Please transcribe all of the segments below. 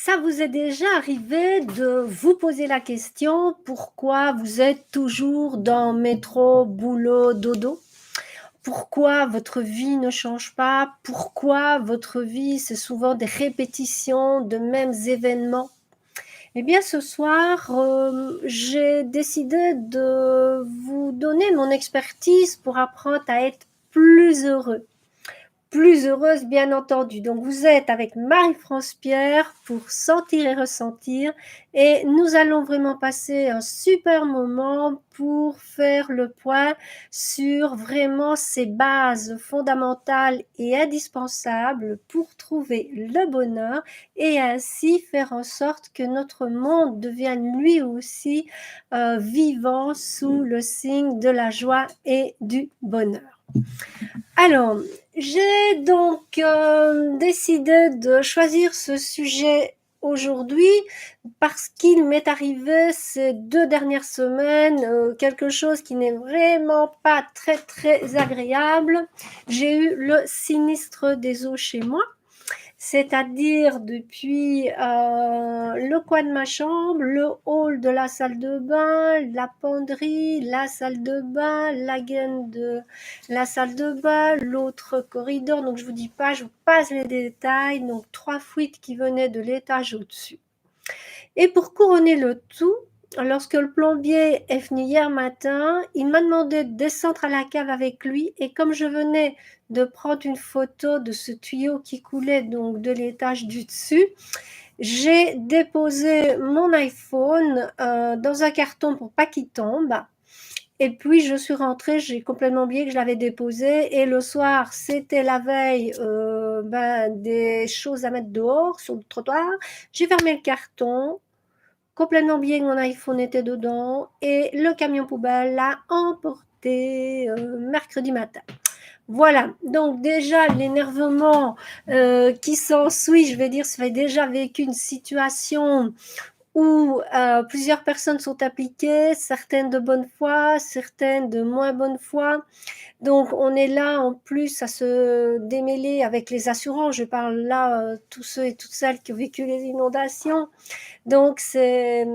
Ça vous est déjà arrivé de vous poser la question pourquoi vous êtes toujours dans métro, boulot, dodo? Pourquoi votre vie ne change pas? Pourquoi votre vie, c'est souvent des répétitions de mêmes événements? Eh bien, ce soir, j'ai décidé de vous donner mon expertise pour apprendre à être plus heureux. Plus heureuse, bien entendu. Donc, vous êtes avec Marie-France Pierre pour sentir et ressentir. Et nous allons vraiment passer un super moment pour faire le point sur vraiment ces bases fondamentales et indispensables pour trouver le bonheur et ainsi faire en sorte que notre monde devienne lui aussi vivant sous le signe de la joie et du bonheur. Alors, j'ai donc décidé de choisir ce sujet aujourd'hui parce qu'il m'est arrivé ces 2 dernières semaines quelque chose qui n'est vraiment pas très agréable. J'ai eu le sinistre des eaux chez moi, c'est-à-dire depuis le coin de ma chambre, le hall de la salle de bain, la penderie, la salle de bain, la gaine de la salle de bain, l'autre corridor. Donc je vous dis pas, je vous passe les détails. Donc 3 fuites qui venaient de l'étage au-dessus. Et pour couronner le tout, lorsque le plombier est venu hier matin, il m'a demandé de descendre à la cave avec lui et comme je venais de prendre une photo de ce tuyau qui coulait donc de l'étage du dessus, j'ai déposé mon iPhone dans un carton pour pas qu'il tombe. Et puis je suis rentrée, j'ai complètement oublié que je l'avais déposé. Et le soir, c'était la veille des choses à mettre dehors sur le trottoir. J'ai fermé le carton, complètement oublié que mon iPhone était dedans et le camion poubelle l'a emporté mercredi matin. Voilà, donc déjà l'énervement qui s'ensuit, je vais dire, ça fait déjà vécu une situation où plusieurs personnes sont impliquées, certaines de bonne foi, certaines de moins bonne foi. Donc on est là en plus à se démêler avec les assurances. Je parle là tous ceux et toutes celles qui ont vécu les inondations. Donc c'est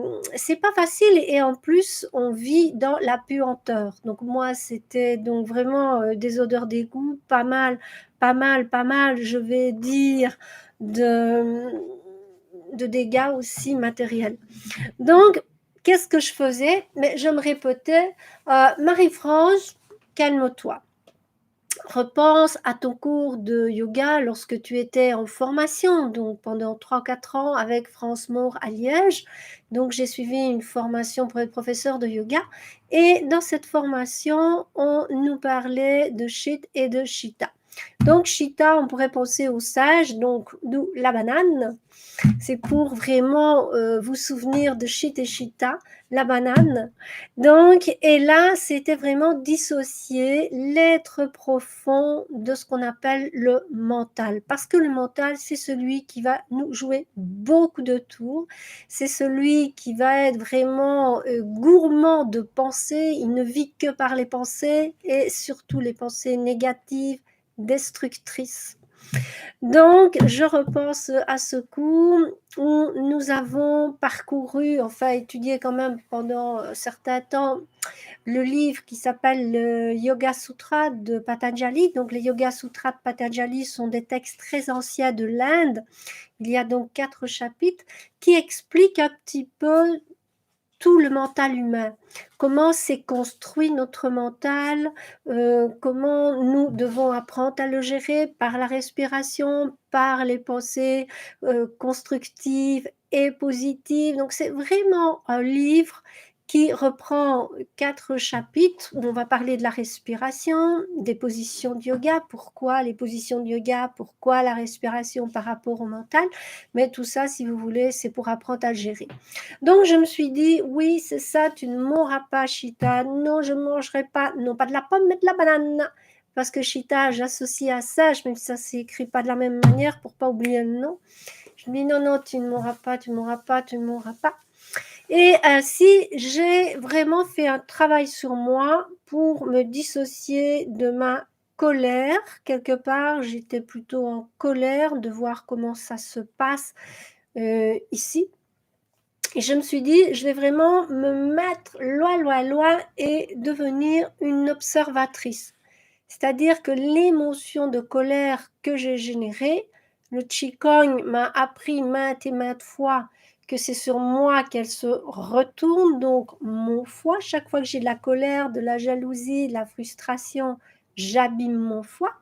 pas facile et en plus on vit dans la puanteur. Donc moi c'était donc vraiment des odeurs d'égout, pas mal, je vais dire de de dégâts aussi matériels. Donc qu'est-ce que je faisais? Mais je me répétais Marie-France, calme-toi. Repense à ton cours de yoga lorsque tu étais en formation, donc pendant 3 ou 4 ans avec France Maure à Liège. Donc j'ai suivi une formation pour être professeur de yoga. Et dans cette formation, on nous parlait de shit et de shita. Donc shita, on pourrait penser au sage, donc d'où la banane. C'est pour vraiment vous souvenir de shit et shita, la banane. Donc, et là, c'était vraiment dissocier l'être profond de ce qu'on appelle le mental. Parce que le mental, c'est celui qui va nous jouer beaucoup de tours. C'est celui qui va être vraiment gourmand de pensées. Il ne vit que par les pensées et surtout les pensées négatives, destructrices. Donc, je repense à ce cours où nous avons parcouru, enfin étudié quand même pendant un certain temps, le livre qui s'appelle le Yoga Sutra de Patanjali. Donc, les Yoga Sutras de Patanjali sont des textes très anciens de l'Inde. Il y a donc 4 chapitres qui expliquent un petit peu tout le mental humain, comment s'est construit notre mental, comment nous devons apprendre à le gérer par la respiration, par les pensées constructives et positives. Donc c'est vraiment un livre qui reprend 4 chapitres où on va parler de la respiration, des positions de yoga, pourquoi les positions de yoga, pourquoi la respiration par rapport au mental, mais tout ça, si vous voulez, c'est pour apprendre à le gérer. Donc je me suis dit, oui, c'est ça, tu ne mourras pas, Chita. Non, je ne mangerai pas, non pas de la pomme, mais de la banane. Parce que Chita, j'associe à sage, même si ça ne s'écrit pas de la même manière pour ne pas oublier le nom. Je me dis, non, non, tu ne mourras pas, tu ne mourras pas, tu ne mourras pas. Et ainsi, j'ai vraiment fait un travail sur moi pour me dissocier de ma colère. Quelque part, j'étais plutôt en colère de voir comment ça se passe ici. Et je me suis dit, je vais vraiment me mettre loin, loin, loin et devenir une observatrice. C'est-à-dire que l'émotion de colère que j'ai générée, le Qigong m'a appris maintes et maintes fois que c'est sur moi qu'elle se retourne. Donc, mon foie, chaque fois que j'ai de la colère, de la jalousie, de la frustration, j'abîme mon foie.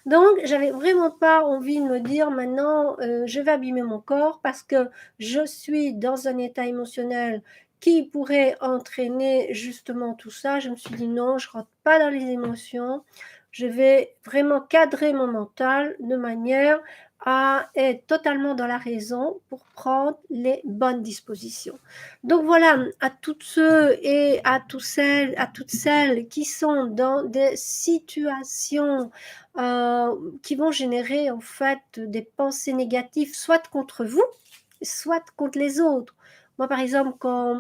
Donc, j'avais vraiment pas envie de me dire maintenant, je vais abîmer mon corps parce que je suis dans un état émotionnel qui pourrait entraîner justement tout ça. Je me suis dit non, je rentre pas dans les émotions. Je vais vraiment cadrer mon mental de manière à être totalement dans la raison pour prendre les bonnes dispositions. Donc voilà, à toutes ceux et à toutes celles qui sont dans des situations qui vont générer en fait des pensées négatives, soit contre vous, soit contre les autres. Moi, par exemple, quand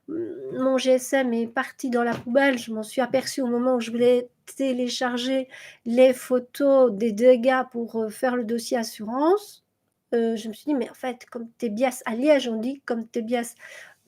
mon GSM est parti dans la poubelle, je m'en suis aperçue au moment où je voulais télécharger les photos des dégâts pour faire le dossier assurance. Je me suis dit, mais en fait, comme t'es bias à Liège, on dit comme t'es bias.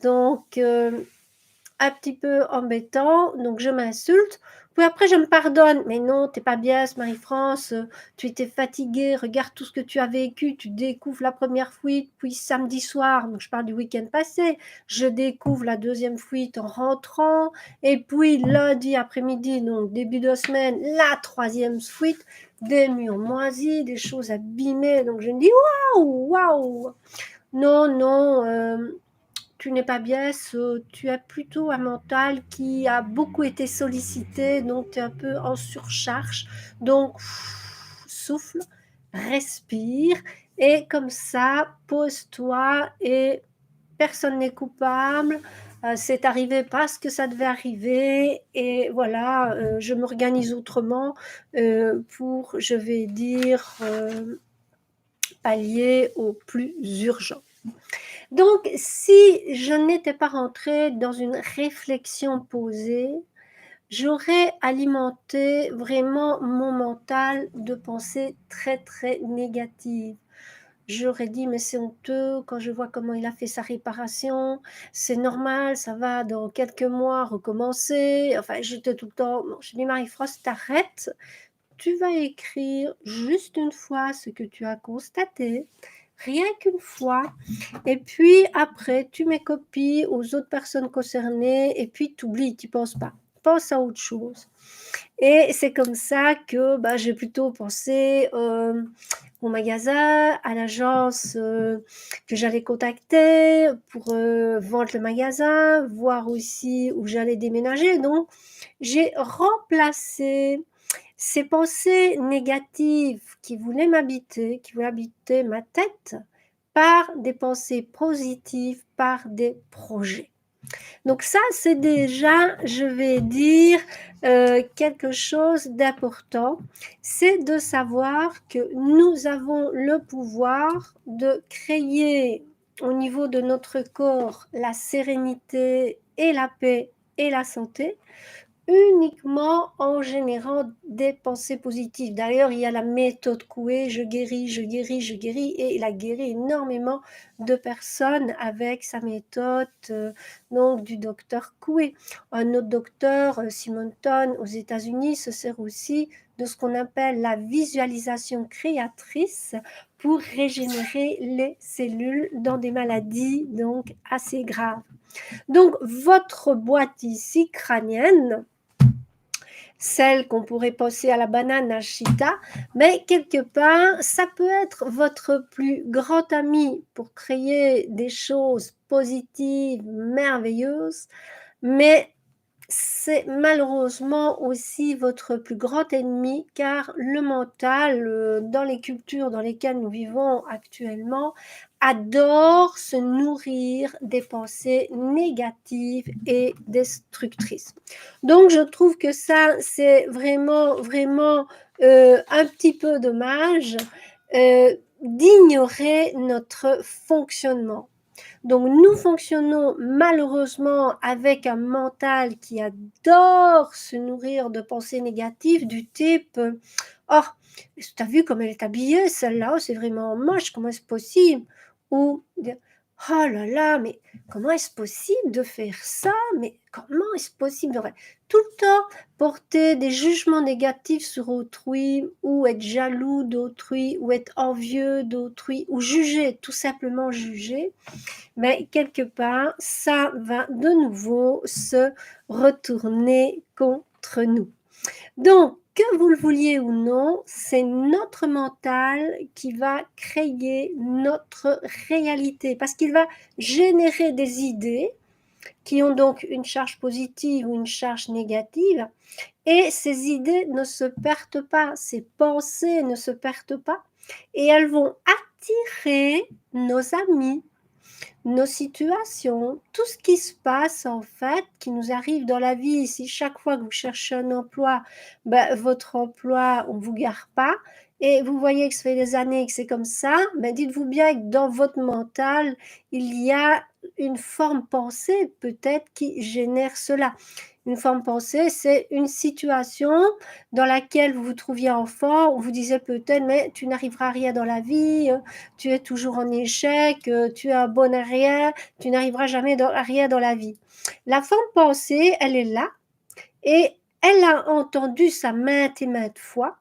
Donc, un petit peu embêtant, donc je m'insulte. Puis après, je me pardonne. Mais non, t'es pas bien, Marie-France, tu étais fatiguée, regarde tout ce que tu as vécu, tu découvres la première fuite, puis samedi soir, donc je parle du week-end passé, je découvre la deuxième fuite en rentrant, et puis lundi après-midi, donc début de semaine, la troisième fuite, des murs moisis, des choses abîmées, donc je me dis, waouh, waouh, non, non, tu n'es pas biaise, tu as plutôt un mental qui a beaucoup été sollicité, donc tu es un peu en surcharge. Donc, souffle, respire, et comme ça, pose-toi, et personne n'est coupable. C'est arrivé parce que ça devait arriver, et voilà, je m'organise autrement pour, je vais dire, pallier au plus urgent. Donc, si je n'étais pas rentrée dans une réflexion posée, j'aurais alimenté vraiment mon mental de pensées très, très négatives. J'aurais dit, mais c'est honteux quand je vois comment il a fait sa réparation, c'est normal, ça va dans quelques mois recommencer. Enfin, j'étais tout le temps, bon, je dis, Marie-France, t'arrêtes, tu vas écrire juste une fois ce que tu as constaté, rien qu'une fois, et puis après, tu mets copie aux autres personnes concernées, et puis tu oublies, tu penses pas. Pense à autre chose. Et c'est comme ça que bah, j'ai plutôt pensé au magasin, à l'agence que j'allais contacter pour vendre le magasin, voir aussi où j'allais déménager. Donc, j'ai remplacé ces pensées négatives qui voulaient m'habiter, qui voulaient habiter ma tête, par des pensées positives, par des projets. Donc ça, c'est déjà, je vais dire, quelque chose d'important. C'est de savoir que nous avons le pouvoir de créer au niveau de notre corps la sérénité et la paix et la santé, uniquement en générant des pensées positives. D'ailleurs, il y a la méthode Coué, je guéris, je guéris, je guéris, et il a guéri énormément de personnes avec sa méthode donc du docteur Coué. Un autre docteur, Simonton, aux États-Unis, se sert aussi de ce qu'on appelle la visualisation créatrice pour régénérer les cellules dans des maladies donc assez graves. Donc, votre boîte ici crânienne, celle qu'on pourrait penser à la banane, à Chita, mais quelque part, ça peut être votre plus grand ami pour créer des choses positives, merveilleuses, mais c'est malheureusement aussi votre plus grand ennemi, car le mental, dans les cultures dans lesquelles nous vivons actuellement, adore se nourrir des pensées négatives et destructrices. Donc je trouve que ça, c'est vraiment, vraiment un petit peu dommage d'ignorer notre fonctionnement. Donc nous fonctionnons malheureusement avec un mental qui adore se nourrir de pensées négatives du type « Oh, tu as vu comme elle est habillée, celle-là, c'est vraiment moche, comment c'est possible ?» ou dire oh là là, mais comment est-ce possible de faire ça? Mais comment est-ce possible? Enfin, tout le temps porter des jugements négatifs sur autrui, ou être jaloux d'autrui, ou être envieux d'autrui, ou juger, tout simplement juger, mais quelque part, ça va de nouveau se retourner contre nous. Donc, que vous le vouliez ou non, c'est notre mental qui va créer notre réalité, parce qu'il va générer des idées qui ont donc une charge positive ou une charge négative, et ces idées ne se perdent pas, ces pensées ne se perdent pas, et elles vont attirer nos amis, nos situations, tout ce qui se passe en fait, qui nous arrive dans la vie. Si chaque fois que vous cherchez un emploi, ben, votre emploi, on ne vous garde pas, et vous voyez que ça fait des années que c'est comme ça, ben, dites-vous bien que dans votre mental, il y a une forme pensée peut-être qui génère cela. Une forme pensée, c'est une situation dans laquelle vous vous trouviez enfant, où vous disiez peut-être, mais tu n'arriveras à rien dans la vie, tu es toujours en échec, tu es un bon à rien, tu n'arriveras jamais à rien dans la vie. La forme pensée, elle est là, et elle a entendu ça maintes et maintes fois,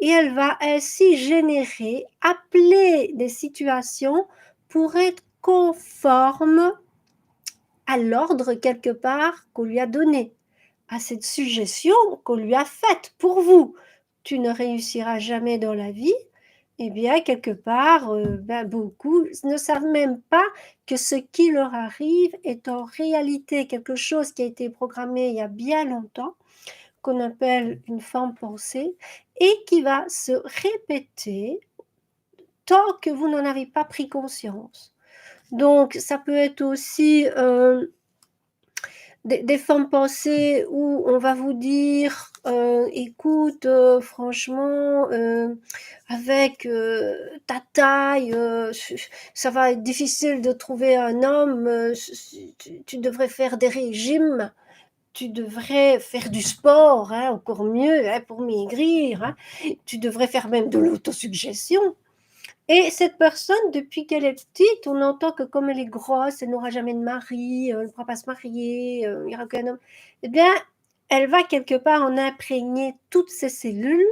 et elle va ainsi générer, appeler des situations pour être conforme à l'ordre quelque part qu'on lui a donné, à cette suggestion qu'on lui a faite pour vous. Tu ne réussiras jamais dans la vie. Eh bien, quelque part, ben, beaucoup ne savent même pas que ce qui leur arrive est en réalité quelque chose qui a été programmé il y a bien longtemps, qu'on appelle une forme pensée, et qui va se répéter tant que vous n'en avez pas pris conscience. Donc, ça peut être aussi des formes pensées où on va vous dire écoute, franchement, avec ta taille, ça va être difficile de trouver un homme, tu devrais faire des régimes, tu devrais faire du sport, hein, encore mieux, hein, pour maigrir, hein. Tu devrais faire même de l'autosuggestion. Et cette personne, depuis qu'elle est petite, on entend que comme elle est grosse, elle n'aura jamais de mari, elle ne pourra pas se marier, il n'y aura aucun homme. Eh bien, elle va quelque part en imprégner toutes ses cellules,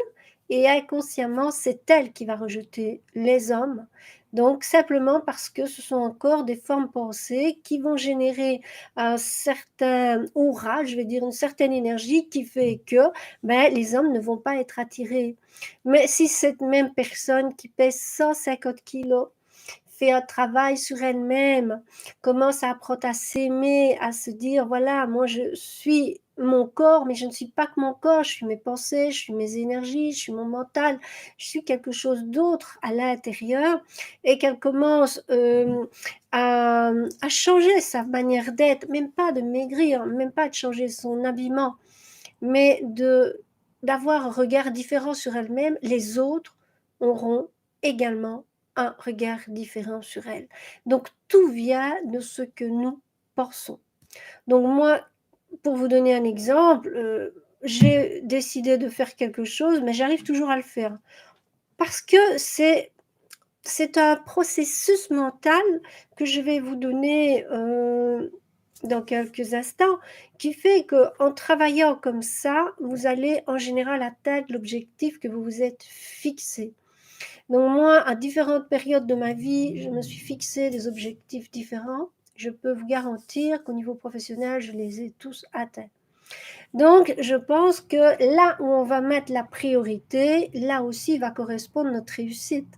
et inconsciemment, c'est elle qui va rejeter les hommes. Donc, simplement parce que ce sont encore des formes pensées qui vont générer un certain aura, je vais dire une certaine énergie qui fait que ben, les hommes ne vont pas être attirés. Mais si cette même personne qui pèse 150 kilos fait un travail sur elle-même, commence à apprendre à s'aimer, à se dire, voilà, moi je suis mon corps, mais je ne suis pas que mon corps, je suis mes pensées, je suis mes énergies, je suis mon mental, je suis quelque chose d'autre à l'intérieur, et qu'elle commence à changer sa manière d'être, même pas de maigrir, même pas de changer son habillement, mais d'avoir un regard différent sur elle-même, les autres auront également un regard différent sur elle. Donc tout vient de ce que nous pensons. Donc moi, pour vous donner un exemple, j'ai décidé de faire quelque chose, mais j'arrive toujours à le faire. Parce que c'est un processus mental que je vais vous donner dans quelques instants, qui fait qu'en travaillant comme ça, vous allez en général atteindre l'objectif que vous vous êtes fixé. Donc moi, à différentes périodes de ma vie, je me suis fixé des objectifs différents. Je peux vous garantir qu'au niveau professionnel, je les ai tous atteints. Donc, je pense que là où on va mettre la priorité, là aussi va correspondre notre réussite.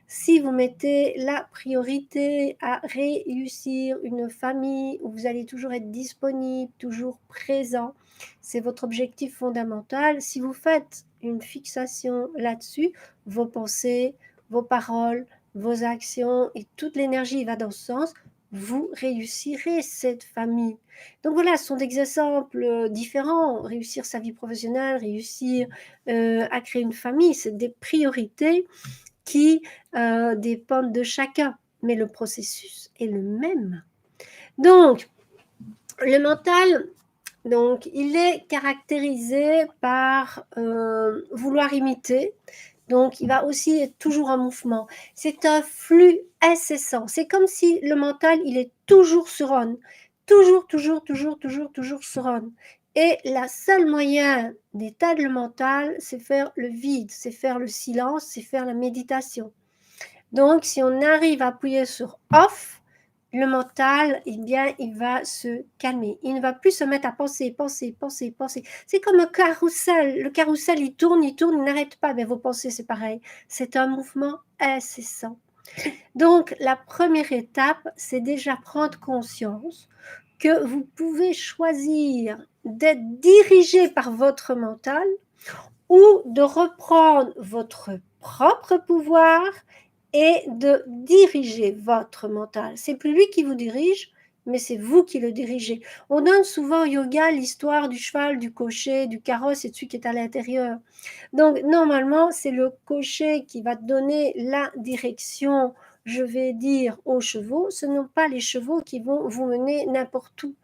Si vous mettez la priorité à réussir une famille où vous allez toujours être disponible, toujours présent, c'est votre objectif fondamental. Si vous faites une fixation là-dessus, vos pensées, vos paroles, vos actions et toute l'énergie va dans ce sens, vous réussirez cette famille. Donc voilà, ce sont des exemples différents. Réussir sa vie professionnelle, réussir à créer une famille, c'est des priorités qui dépendent de chacun, mais le processus est le même. Donc, le mental, donc, il est caractérisé par vouloir imiter, Donc, il va aussi être toujours en mouvement. C'est un flux incessant. C'est comme si le mental, il est toujours sur on. Toujours, toujours, toujours, toujours, toujours sur on. Et la seule moyen d'éteindre le mental, c'est faire le vide, c'est faire le silence, c'est faire la méditation. Donc, si on arrive à appuyer sur off, le mental, eh bien, il va se calmer. Il ne va plus se mettre à penser, penser, penser, penser. C'est comme un carrousel. Le carrousel, il tourne, il tourne, il n'arrête pas. Mais vos pensées, c'est pareil. C'est un mouvement incessant. Donc, la première étape, c'est déjà prendre conscience que vous pouvez choisir d'être dirigé par votre mental ou de reprendre votre propre pouvoir et de diriger votre mental. C'est plus lui qui vous dirige, mais c'est vous qui le dirigez. On donne souvent au yoga l'histoire du cheval, du cocher, du carrosse et de celui qui est à l'intérieur. Donc, normalement, c'est le cocher qui va donner la direction, je vais dire, aux chevaux. Ce ne sont pas les chevaux qui vont vous mener n'importe où.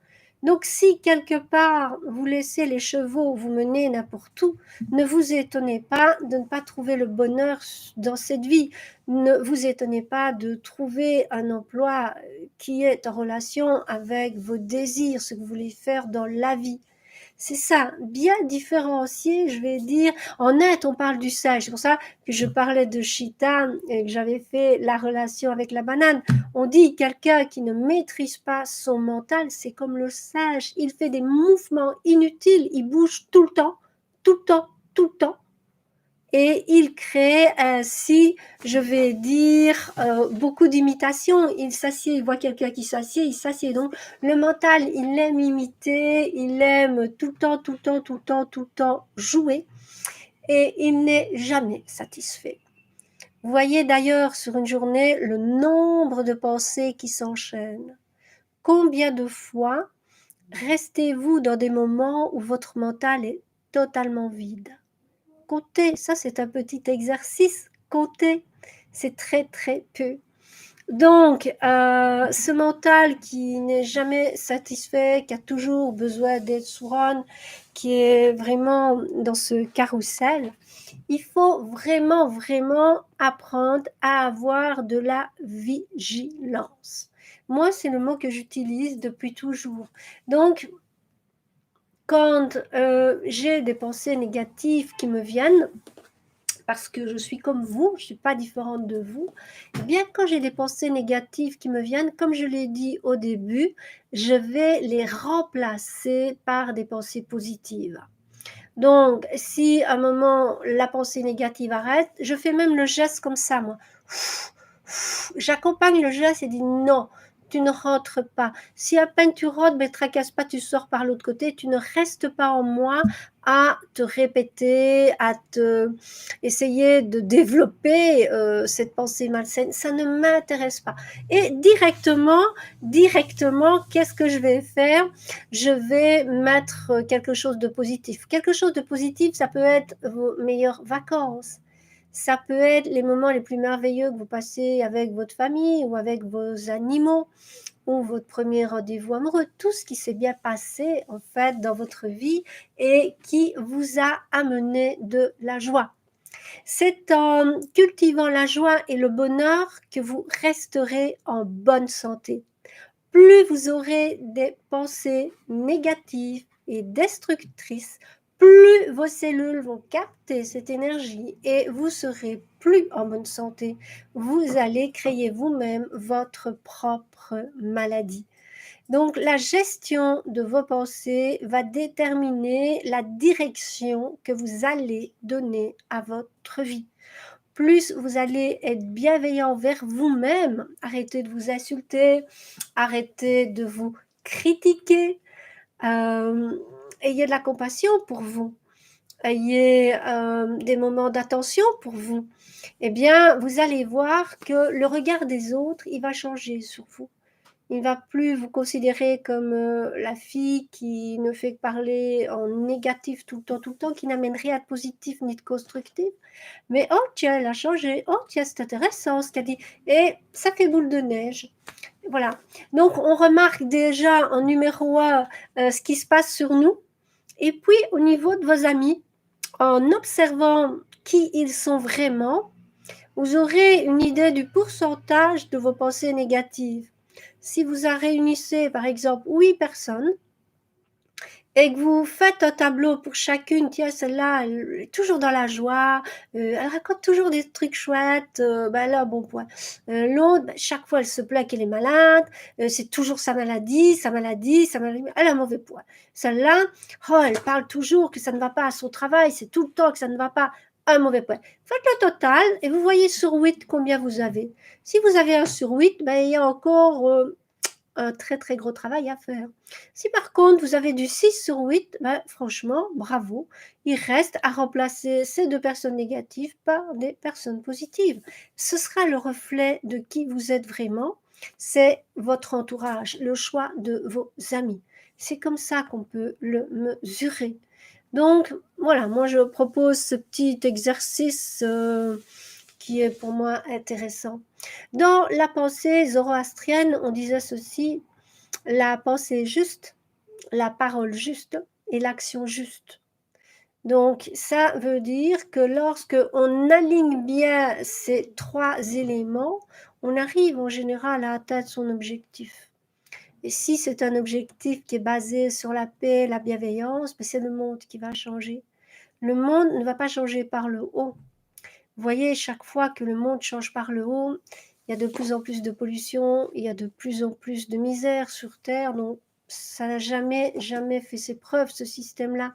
Donc, si quelque part vous laissez les chevaux vous mener n'importe où, ne vous étonnez pas de ne pas trouver le bonheur dans cette vie. Ne vous étonnez pas de trouver un emploi qui est en relation avec vos désirs, ce que vous voulez faire dans la vie. C'est ça, bien différencier, je vais dire. En Inde, on parle du sage. C'est pour ça que je parlais de Chita et que j'avais fait la relation avec la banane. On dit quelqu'un qui ne maîtrise pas son mental, c'est comme le sage. Il fait des mouvements inutiles, il bouge tout le temps, tout le temps, tout le temps. Et il crée ainsi, je vais dire, beaucoup d'imitations. Il s'assied, il voit quelqu'un qui s'assied, il s'assied. Donc, le mental, il aime imiter, il aime tout le temps, tout le temps, tout le temps, tout le temps jouer. Et il n'est jamais satisfait. Vous voyez d'ailleurs sur une journée le nombre de pensées qui s'enchaînent. Combien de fois restez-vous dans des moments où votre mental est totalement vide? Comptez, ça c'est un petit exercice, comptez, c'est très très peu. Donc, ce mental qui n'est jamais satisfait, qui a toujours besoin d'être sourd, qui est vraiment dans ce carrousel, il faut vraiment, vraiment apprendre à avoir de la vigilance. Moi, c'est le mot que j'utilise depuis toujours. Donc, quand j'ai des pensées négatives qui me viennent, parce que je suis comme vous, je ne suis pas différente de vous, eh bien quand j'ai des pensées négatives qui me viennent, comme je l'ai dit au début, je vais les remplacer par des pensées positives. Donc, si à un moment la pensée négative arrête, je fais même le geste comme ça, moi. J'accompagne le geste et dis non, tu ne rentres pas. Si à peine tu rentres, ne tracasse pas, tu sors par l'autre côté, tu ne restes pas en moi à te répéter, à te essayer de développer cette pensée malsaine. Ça ne m'intéresse pas. Et directement, qu'est-ce que je vais faire? Je vais mettre quelque chose de positif. Quelque chose de positif, ça peut être vos meilleures vacances. Ça peut être les moments les plus merveilleux que vous passez avec votre famille ou avec vos animaux ou votre premier rendez-vous amoureux, tout ce qui s'est bien passé en fait dans votre vie et qui vous a amené de la joie. C'est en cultivant la joie et le bonheur que vous resterez en bonne santé. Plus vous aurez des pensées négatives et destructrices, plus vos cellules vont capter cette énergie et vous serez plus en bonne santé. Vous allez créer vous-même votre propre maladie. Donc la gestion de vos pensées va déterminer la direction que vous allez donner à votre vie. Plus vous allez être bienveillant envers vous-même, arrêtez de vous insulter, arrêtez de vous critiquer, ayez de la compassion pour vous, ayez des moments d'attention pour vous. Eh bien, vous allez voir que le regard des autres, il va changer sur vous. Il ne va plus vous considérer comme la fille qui ne fait que parler en négatif tout le temps, qui n'amène rien de positif ni de constructif. Mais oh tiens, elle a changé, oh tiens, c'est intéressant ce qu'elle dit. Et ça fait boule de neige. Voilà. Donc on remarque déjà en numéro 1 ce qui se passe sur nous. Et puis au niveau de vos amis, en observant qui ils sont vraiment, vous aurez une idée du pourcentage de vos pensées négatives. Si vous réunissez, par exemple, 8 personnes, et que vous faites un tableau pour chacune, tiens, celle-là, elle est toujours dans la joie, elle raconte toujours des trucs chouettes, ben là, bon point. L'autre, ben, chaque fois, elle se plaint qu'elle est malade, c'est toujours sa maladie, sa maladie, sa maladie, elle a un mauvais point. Celle-là, oh, elle parle toujours que ça ne va pas à son travail, c'est tout le temps que ça ne va pas, un mauvais point. Faites le total et vous voyez sur 8 combien vous avez. Si vous avez 1 sur 8, ben, il y a encore un très très gros travail à faire. Si par contre vous avez du 6 sur 8, ben, franchement, bravo. Il reste à remplacer ces 2 personnes négatives par des personnes positives. Ce sera le reflet de qui vous êtes vraiment. C'est votre entourage, le choix de vos amis. C'est comme ça qu'on peut le mesurer. Donc voilà, moi je propose ce petit exercice qui est pour moi intéressant. Dans la pensée zoroastrienne, on disait ceci, la pensée juste, la parole juste et l'action juste. Donc ça veut dire que lorsque on aligne bien ces 3 éléments, on arrive en général à atteindre son objectif. Et si c'est un objectif qui est basé sur la paix, la bienveillance, c'est le monde qui va changer. Le monde ne va pas changer par le haut. Vous voyez, chaque fois que le monde change par le haut, il y a de plus en plus de pollution, il y a de plus en plus de misère sur Terre, donc ça n'a jamais, jamais fait ses preuves, ce système-là.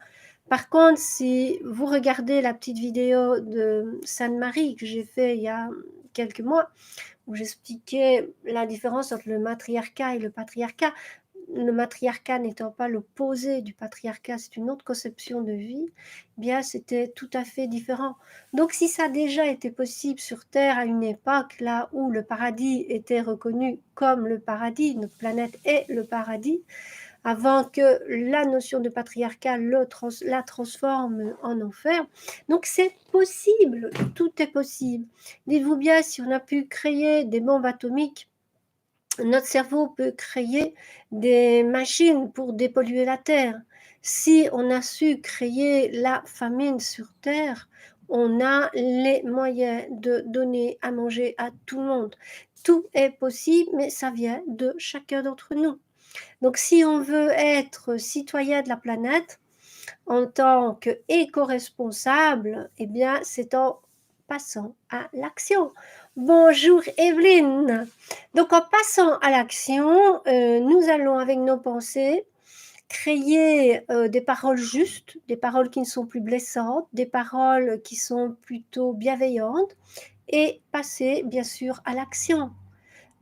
Par contre, si vous regardez la petite vidéo de Sainte-Marie que j'ai fait il y a quelques mois, où j'expliquais la différence entre le matriarcat et le patriarcat, le matriarcat n'étant pas l'opposé du patriarcat, c'est une autre conception de vie, eh bien c'était tout à fait différent. Donc si ça a déjà été possible sur Terre à une époque là où le paradis était reconnu comme le paradis, notre planète est le paradis, avant que la notion de patriarcat la transforme en enfer. Donc c'est possible, tout est possible. Dites-vous bien, si on a pu créer des bombes atomiques, notre cerveau peut créer des machines pour dépolluer la Terre. Si on a su créer la famine sur Terre, on a les moyens de donner à manger à tout le monde. Tout est possible, mais ça vient de chacun d'entre nous. Donc si on veut être citoyen de la planète en tant qu'éco-responsable, eh bien c'est en passant à l'action. Bonjour Evelyne. Donc en passant à l'action, nous allons avec nos pensées créer des paroles justes, des paroles qui ne sont plus blessantes, des paroles qui sont plutôt bienveillantes et passer bien sûr à l'action.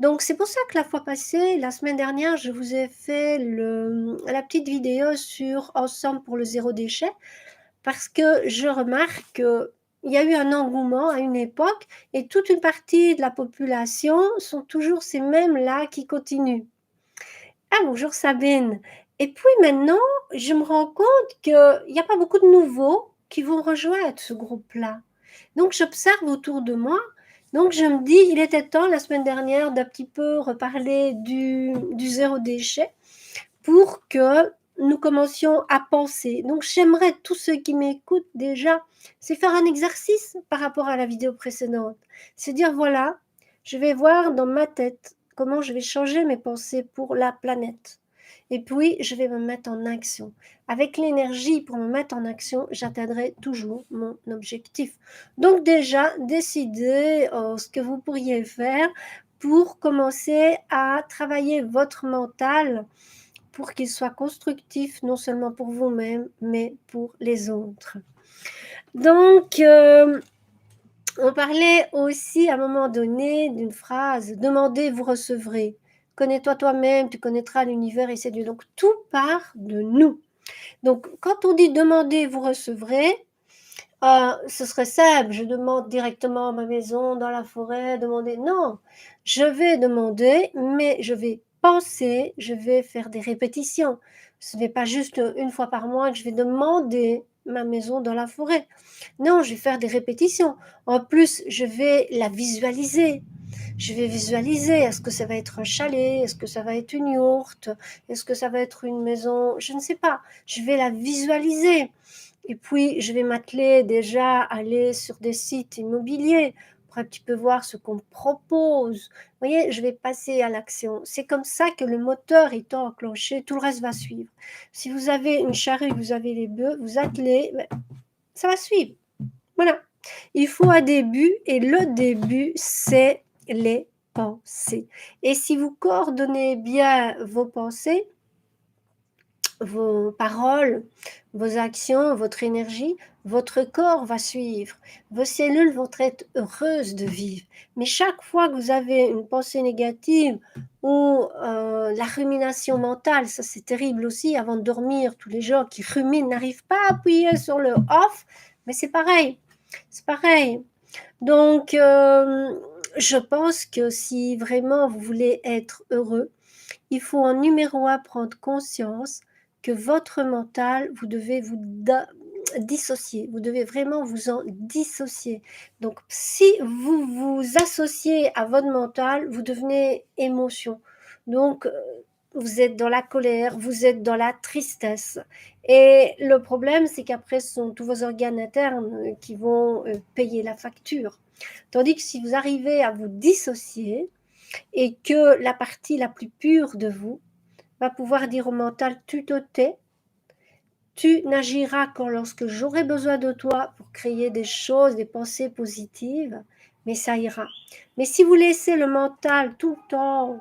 Donc c'est pour ça que la fois passée, la semaine dernière, je vous ai fait la petite vidéo sur Ensemble pour le zéro déchet, parce que je remarque qu'il y a eu un engouement à une époque et toute une partie de la population sont toujours ces mêmes-là qui continuent. Ah bonjour Sabine. Et puis maintenant, je me rends compte qu'il n'y a pas beaucoup de nouveaux qui vont rejoindre ce groupe-là. Donc j'observe autour de moi. Donc je me dis, il était temps la semaine dernière d'un petit peu reparler du zéro déchet pour que nous commencions à penser. Donc j'aimerais tous ceux qui m'écoutent déjà, c'est faire un exercice par rapport à la vidéo précédente. C'est dire, voilà, je vais voir dans ma tête comment je vais changer mes pensées pour la planète. Et puis, je vais me mettre en action. Avec l'énergie pour me mettre en action, j'atteindrai toujours mon objectif. Donc déjà, décidez ce que vous pourriez faire pour commencer à travailler votre mental pour qu'il soit constructif, non seulement pour vous-même, mais pour les autres. Donc, on parlait aussi à un moment donné d'une phrase, demandez, vous recevrez. Connais-toi toi-même, tu connaîtras l'univers et ses dieux. Donc, tout part de nous. Donc, quand on dit demandez, vous recevrez, ce serait simple, je demande directement à ma maison, dans la forêt, demander. Non, je vais demander, mais je vais penser, je vais faire des répétitions. Ce n'est pas juste une fois par mois que je vais demander ma maison dans la forêt. Non, je vais faire des répétitions. En plus, je vais la visualiser. Je vais visualiser, est-ce que ça va être un chalet, est-ce que ça va être une yourte, est-ce que ça va être une maison, je ne sais pas. Je vais la visualiser. Et puis, je vais m'atteler déjà à aller sur des sites immobiliers pour un petit peu voir ce qu'on me propose. Vous voyez, je vais passer à l'action. C'est comme ça que le moteur étant enclenché, tout le reste va suivre. Si vous avez une charrue, vous avez les bœufs, vous attelez, ben, ça va suivre. Voilà. Il faut un début et le début, c'est les pensées. Et si vous coordonnez bien vos pensées, vos paroles, vos actions, votre énergie, votre corps va suivre. Vos cellules vont être heureuses de vivre. Mais chaque fois que vous avez une pensée négative ou la rumination mentale, ça c'est terrible aussi, avant de dormir, tous les gens qui ruminent n'arrivent pas à appuyer sur le off, mais c'est pareil. C'est pareil. Donc, je pense que si vraiment vous voulez être heureux, il faut en numéro un prendre conscience que votre mental, vous devez vous dissocier. Vous devez vraiment vous en dissocier. Donc, si vous vous associez à votre mental, vous devenez émotion. Donc, vous êtes dans la colère, vous êtes dans la tristesse. Et le problème, c'est qu'après, ce sont tous vos organes internes qui vont payer la facture. Tandis que si vous arrivez à vous dissocier et que la partie la plus pure de vous va pouvoir dire au mental, tu te tais, tu n'agiras qu'en lorsque j'aurai besoin de toi pour créer des choses, des pensées positives, mais ça ira. Mais si vous laissez le mental tout le temps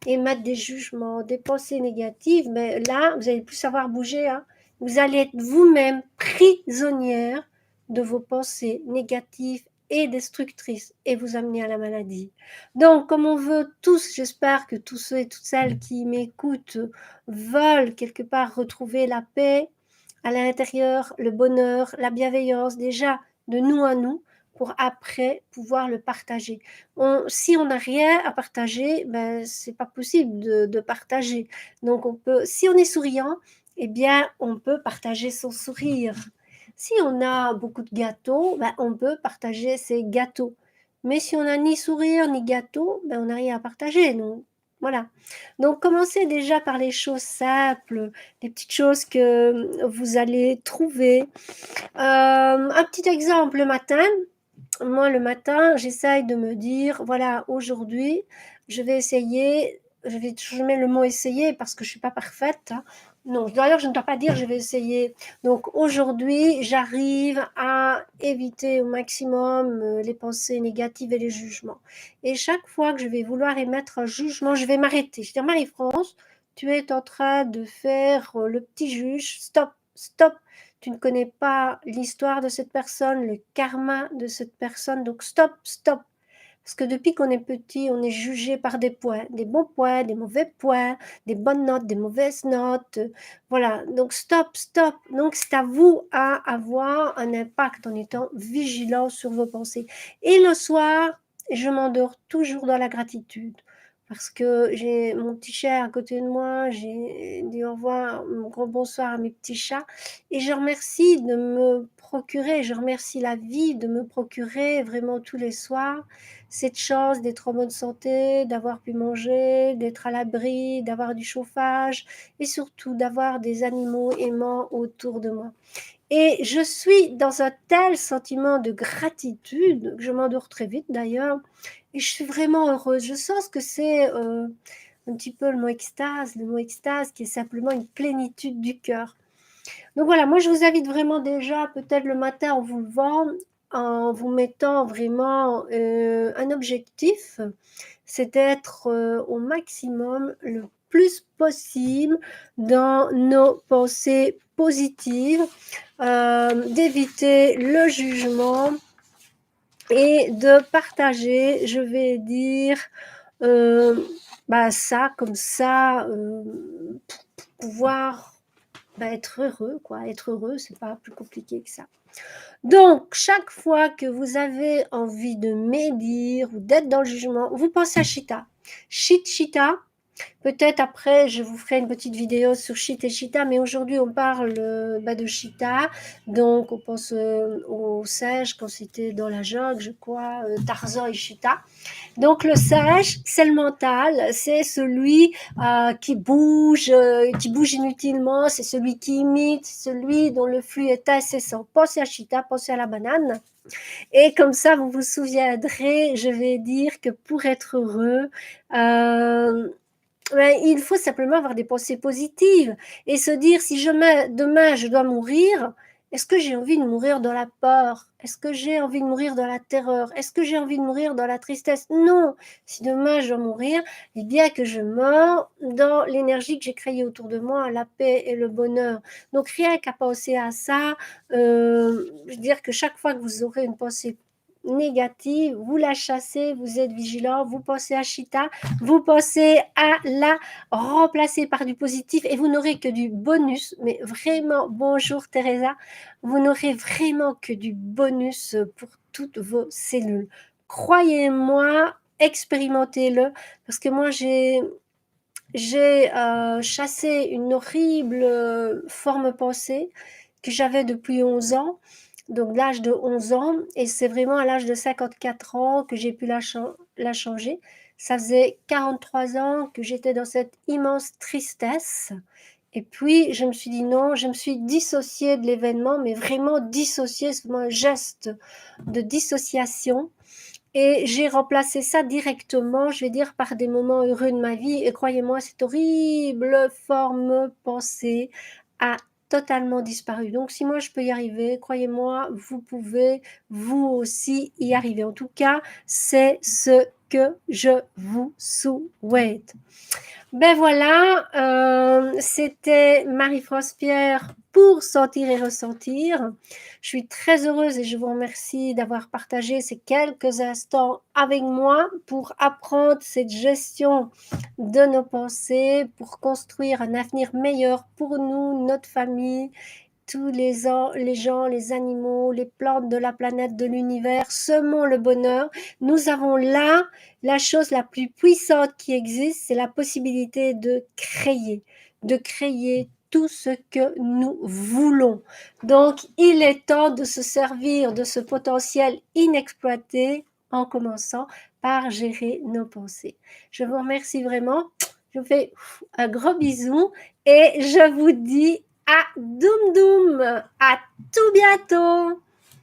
émettre des jugements, des pensées négatives, mais là, vous n'allez plus savoir bouger. Hein. Vous allez être vous-même prisonnière de vos pensées négatives et destructrices et vous amener à la maladie. Donc, comme on veut tous, j'espère que tous ceux et toutes celles qui m'écoutent veulent quelque part retrouver la paix, à l'intérieur, le bonheur, la bienveillance, déjà de nous à nous, pour après pouvoir le partager. Si on n'a rien à partager, ben, c'est pas possible de partager. Donc on peut, si on est souriant, eh bien on peut partager son sourire. Si on a beaucoup de gâteaux, ben, on peut partager ses gâteaux. Mais si on n'a ni sourire ni gâteau, ben, on n'a rien à partager. Donc voilà. Donc commencez déjà par les choses simples, les petites choses que vous allez trouver. Un petit exemple le matin. Moi, le matin, j'essaye de me dire, voilà, aujourd'hui, je vais essayer, je mets le mot essayer parce que je ne suis pas parfaite. Hein. Non, d'ailleurs, je ne dois pas dire je vais essayer. Donc aujourd'hui, j'arrive à éviter au maximum les pensées négatives et les jugements. Et chaque fois que je vais vouloir émettre un jugement, je vais m'arrêter. Je vais dire, Marie-France, tu es en train de faire le petit juge. Stop, stop. Tu ne connais pas l'histoire de cette personne, le karma de cette personne. Donc stop, stop. Parce que depuis qu'on est petit, on est jugé par des points, des bons points, des mauvais points, des bonnes notes, des mauvaises notes. Voilà, donc stop, stop. Donc c'est à vous à avoir un impact en étant vigilant sur vos pensées. Et le soir, je m'endors toujours dans la gratitude. Parce que j'ai mon petit chat à côté de moi, j'ai dit au revoir, un gros bonsoir à mes petits chats. Et je remercie de me procurer, je remercie la vie de me procurer vraiment tous les soirs cette chance d'être en bonne santé, d'avoir pu manger, d'être à l'abri, d'avoir du chauffage et surtout d'avoir des animaux aimants autour de moi. Et je suis dans un tel sentiment de gratitude, que je m'endors très vite d'ailleurs, et je suis vraiment heureuse. Je sens ce que c'est un petit peu le mot extase qui est simplement une plénitude du cœur. Donc voilà, moi je vous invite vraiment déjà, peut-être le matin en vous levant, en vous mettant vraiment un objectif, c'est d'être au maximum le plus possible dans nos pensées positives, d'éviter le jugement et de partager, je vais dire, ça comme ça, pour pouvoir être heureux, quoi. Être heureux, c'est pas plus compliqué que ça. Donc, chaque fois que vous avez envie de médire ou d'être dans le jugement, vous pensez à Chita. Chita, Peut-être après, je vous ferai une petite vidéo sur Chit et Chita, mais aujourd'hui, on parle de Chita. Donc, on pense au sage quand c'était dans la jungle, je crois, Tarzan et Chita. Donc, le sage, c'est le mental, c'est celui qui bouge inutilement, c'est celui qui imite, celui dont le flux est incessant. Pensez à Chita, pensez à la banane. Et comme ça, vous vous souviendrez, je vais dire que pour être heureux, euh, ouais, il faut simplement avoir des pensées positives et se dire si demain je dois mourir, est-ce que j'ai envie de mourir dans la peur? Est-ce que j'ai envie de mourir dans la terreur? Est-ce que j'ai envie de mourir dans la tristesse? Non. Si demain je dois mourir, eh bien que je meurs dans l'énergie que j'ai créée autour de moi, la paix et le bonheur. Donc rien qu'à penser à ça, je veux dire que chaque fois que vous aurez une pensée négative, vous la chassez, vous êtes vigilant, vous pensez à Chita, vous pensez à la remplacer par du positif et vous n'aurez que du bonus. Mais vraiment, bonjour Teresa, vous n'aurez vraiment que du bonus pour toutes vos cellules. Croyez-moi, expérimentez-le parce que moi j'ai chassé une horrible forme pensée que j'avais depuis 11 ans, donc l'âge de 11 ans, et c'est vraiment à l'âge de 54 ans que j'ai pu la changer. Ça faisait 43 ans que j'étais dans cette immense tristesse. Et puis, je me suis dit non, je me suis dissociée de l'événement, mais vraiment dissociée, c'est vraiment un geste de dissociation. Et j'ai remplacé ça directement, je vais dire, par des moments heureux de ma vie. Et croyez-moi, cette horrible forme pensée a totalement disparu. Donc, si moi je peux y arriver, croyez-moi, vous pouvez vous aussi y arriver. En tout cas, c'est ce que je vous souhaite. Ben voilà, c'était Marie-France Pierre pour Sentir et Ressentir. Je suis très heureuse et je vous remercie d'avoir partagé ces quelques instants avec moi pour apprendre cette gestion de nos pensées, pour construire un avenir meilleur pour nous, notre famille, tous les gens, les animaux, les plantes de la planète, de l'univers, semons le bonheur. Nous avons là la chose la plus puissante qui existe, c'est la possibilité de créer tout ce que nous voulons. Donc, il est temps de se servir de ce potentiel inexploité en commençant par gérer nos pensées. Je vous remercie vraiment. Je vous fais un gros bisou et je vous dis à Doum Doum. À tout bientôt.